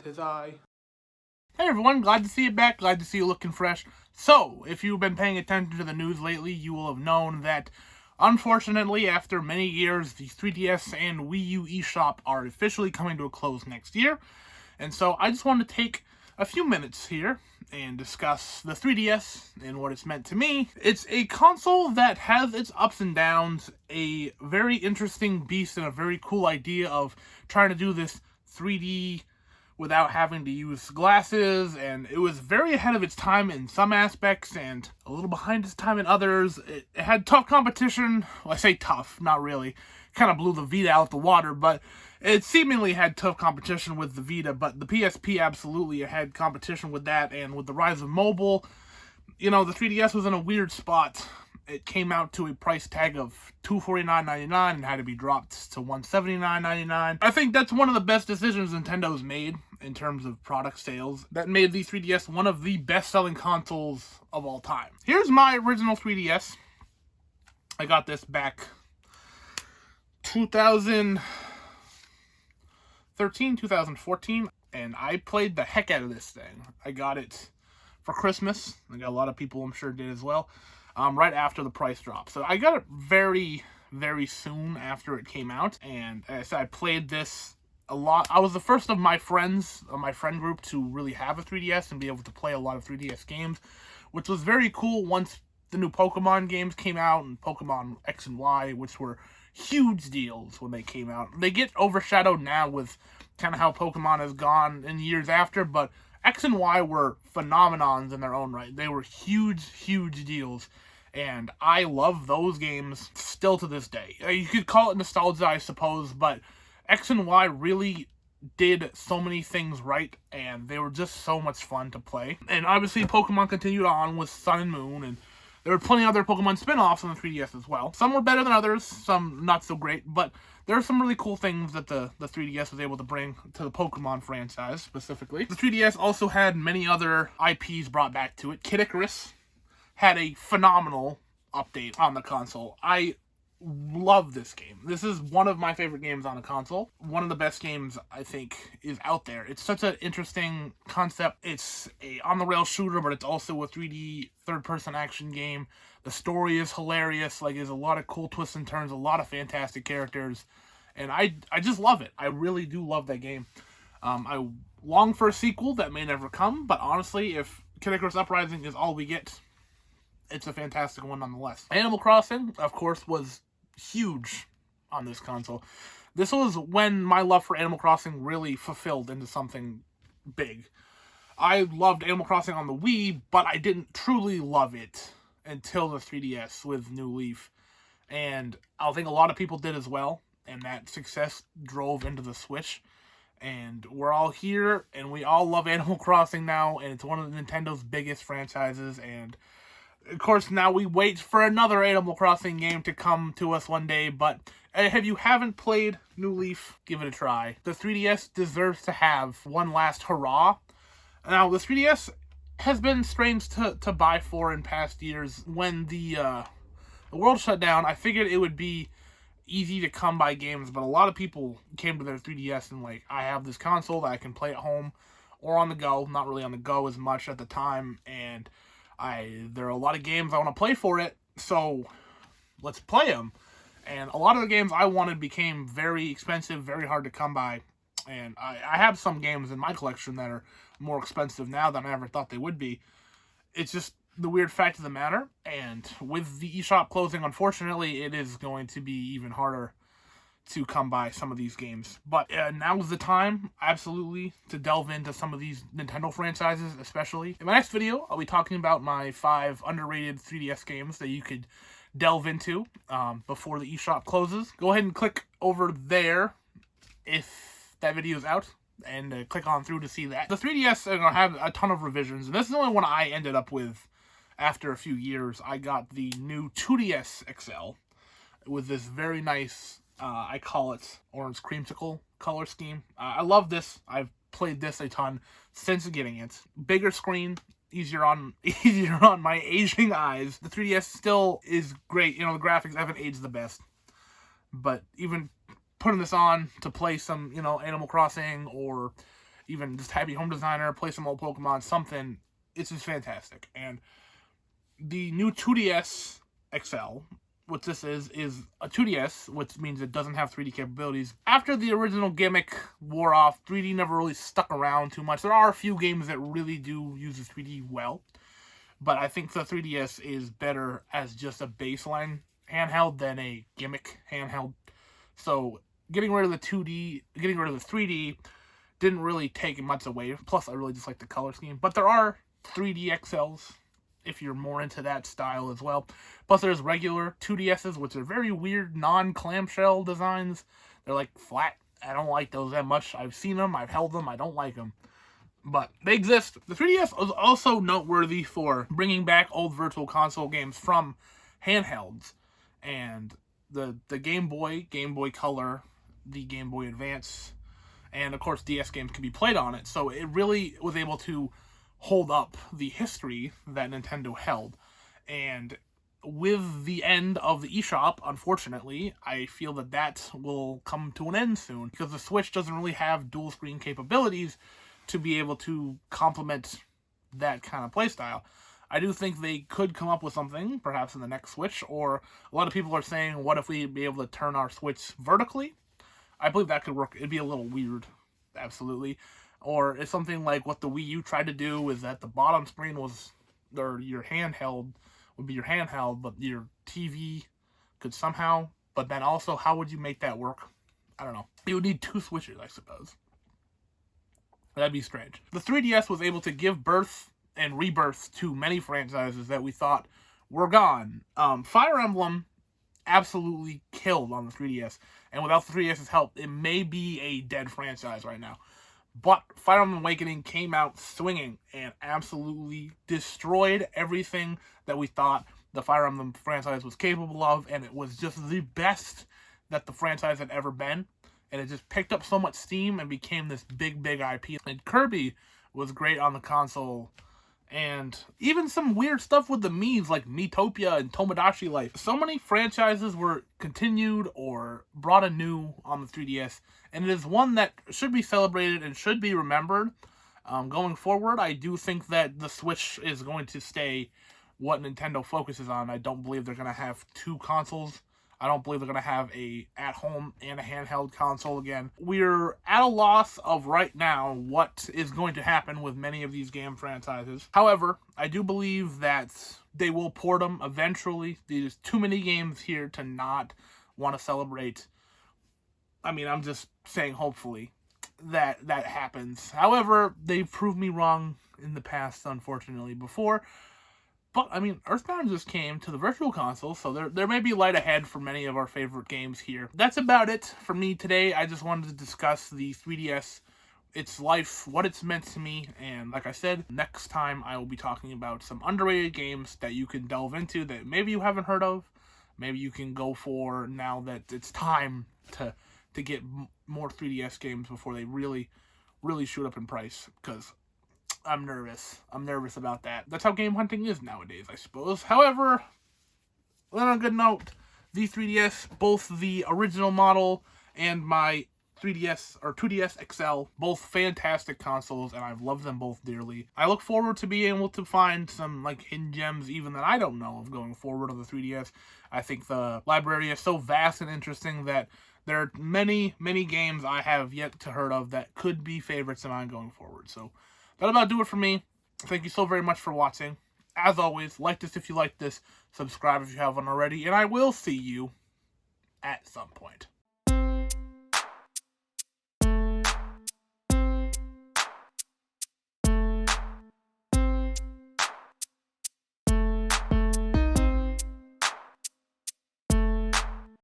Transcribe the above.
'Tis I. Hey everyone, glad to see you back, glad to see you looking fresh. So, if you've been paying attention to the news lately, you will have known that, unfortunately, after many years, the 3DS and Wii U eShop are officially coming to a close next year. And so, I just wanted to take a few minutes here and discuss the 3DS and what it's meant to me. It's a console that has its ups and downs, a very interesting beast and a very cool idea of trying to do this 3D without having to use glasses, and it was very ahead of its time in some aspects and a little behind its time in others. It had tough competition. Well, I say tough, not really. Kind of blew the Vita out the water, but it seemingly had tough competition with the Vita, but the PSP absolutely had competition with that, and with the rise of mobile, the 3DS was in a weird spot. It came out to a price tag of $249.99 and had to be dropped to $179.99. I think that's one of the best decisions Nintendo's made in terms of product sales. That made the 3DS one of the best-selling consoles of all time. Here's my original 3DS. I got this back 2013, 2014, and I played the heck out of this thing. I got it for Christmas. I got a lot of people, I'm sure, did as well. Right after the price drop. So I got it very, very soon after it came out, and as I said, I played this a lot. I was the first of my friends, my friend group, to really have a 3DS and be able to play a lot of 3DS games, which was very cool once the new Pokemon games came out, and Pokemon X and Y, which were huge deals when they came out. They get overshadowed now with kind of how Pokemon has gone in years after, but X and Y were phenomenons in their own right. They were huge, huge deals, and I love those games still to this day. You could call it nostalgia, I suppose, but X and Y really did so many things right, and they were just so much fun to play. And obviously, Pokemon continued on with Sun and Moon, and there were plenty of other Pokemon spin-offs on the 3DS as well. Some were better than others, some not so great, but there are some really cool things that the 3DS was able to bring to the Pokemon franchise, specifically. The 3DS also had many other IPs brought back to it. Kid Icarus had a phenomenal update on the console. I love this game. This is one of my favorite games on a console. One of the best games, I think, is out there. It's such an interesting concept. It's a on-the-rails shooter, but it's also a 3D third-person action game. The story is hilarious. There's a lot of cool twists and turns, a lot of fantastic characters, and I just love it. I really do love that game. I long for a sequel that may never come, but honestly, if Kid Icarus Uprising is all we get, it's a fantastic one nonetheless. Animal Crossing, of course, was huge on this console. This was when my love for Animal Crossing really fulfilled into something big. I loved Animal Crossing on the Wii, but I didn't truly love it until the 3DS with New Leaf. And I think a lot of people did as well, and that success drove into the Switch. And we're all here, and we all love Animal Crossing now, and it's one of Nintendo's biggest franchises, and of course, now we wait for another Animal Crossing game to come to us one day, but if you haven't played New Leaf, give it a try. The 3DS deserves to have one last hurrah. Now, the 3DS has been strange to buy for in past years. When the world shut down, I figured it would be easy to come by games, but a lot of people came to their 3DS and I have this console that I can play at home or on the go. Not really on the go as much at the time, and there are a lot of games I want to play for it, so let's play them. And a lot of the games I wanted became very expensive, very hard to come by. And I have some games in my collection that are more expensive now than I ever thought they would be. It's just the weird fact of the matter. And with the eShop closing, unfortunately, it is going to be even harder to come by some of these games. But now's the time, absolutely, to delve into some of these Nintendo franchises, especially. In my next video, I'll be talking about my 5 underrated 3DS games that you could delve into before the eShop closes. Go ahead and click over there if that video is out, and click on through to see that. The 3DS are going to have a ton of revisions, and this is the only one I ended up with after a few years. I got the new 2DS XL with this very nice I call it orange creamsicle color scheme. I love this. I've played this a ton since getting it. Bigger screen, easier on my aging eyes. The 3DS still is great. The graphics haven't aged the best, but even putting this on to play some, Animal Crossing or even just Happy Home Designer, play some old Pokemon, something. It's just fantastic. And the new 2DS XL, what this is a 2DS, which means it doesn't have 3D capabilities. After the original gimmick wore off, 3D never really stuck around too much. There are a few games that really do use the 3D well, but I think the 3DS is better as just a baseline handheld than a gimmick handheld. So getting rid of the 2D, getting rid of the 3D didn't really take much away. Plus, I really just like the color scheme. But there are 3D XLs if you're more into that style as well. Plus, there's regular 2DSs, which are very weird non-clamshell designs. They're like flat. I don't like those that much. I've seen them. I've held them. I don't like them. But they exist. The 3DS was also noteworthy for bringing back old Virtual Console games from handhelds. And the Game Boy Color, the Game Boy Advance, and of course DS games can be played on it. So it really was able to hold up the history that Nintendo held. And with the end of the eShop, unfortunately, I feel that will come to an end soon, because the Switch doesn't really have dual screen capabilities to be able to complement that kind of playstyle. I do think they could come up with something, perhaps in the next Switch, or a lot of people are saying, what if we'd be able to turn our Switch vertically? I believe that could work. It'd be a little weird, absolutely. Or it's something like what the Wii U tried to do, is that the bottom screen was, or your handheld would be your handheld, but your TV could somehow, but then also, how would you make that work? I don't know. You would need two Switches, I suppose. That'd be strange. The 3DS was able to give birth and rebirth to many franchises that we thought were gone. Fire Emblem absolutely killed on the 3DS, and without the 3DS's help, it may be a dead franchise right now. But Fire Emblem Awakening came out swinging and absolutely destroyed everything that we thought the Fire Emblem franchise was capable of, and it was just the best that the franchise had ever been. And it just picked up so much steam and became this big IP. And Kirby was great on the console. And even some weird stuff with the Mii's, like Miitopia and Tomodachi Life. So many franchises were continued or brought anew on the 3DS. And it is one that should be celebrated and should be remembered. Going forward, I do think that the Switch is going to stay what Nintendo focuses on. I don't believe they're going to have two consoles. I don't believe they're going to have a at-home and a handheld console again. We're at a loss of right now what is going to happen with many of these game franchises. However, I do believe that they will port them eventually. There's too many games here to not want to celebrate. I mean, I'm just saying hopefully that happens. However, they've proved me wrong in the past, unfortunately, before. But, I mean, Earthbound just came to the Virtual Console, so there may be light ahead for many of our favorite games here. That's about it for me today. I just wanted to discuss the 3DS, its life, what it's meant to me, and like I said, next time I will be talking about some underrated games that you can delve into that maybe you haven't heard of. Maybe you can go for now that it's time to get more 3DS games before they really shoot up in price, because I'm nervous. I'm nervous about that. That's how game hunting is nowadays, I suppose. However, on a good note, the 3DS, both the original model and my 3DS or 2DS XL, both fantastic consoles, and I've loved them both dearly. I look forward to being able to find some like hidden gems even that I don't know of going forward on the 3DS. I think the library is so vast and interesting that there are many games I have yet to heard of that could be favorites of mine going forward. So that'll about do it for me. Thank you so very much for watching. As always, like this if you like this, subscribe if you haven't already, and I will see you at some point.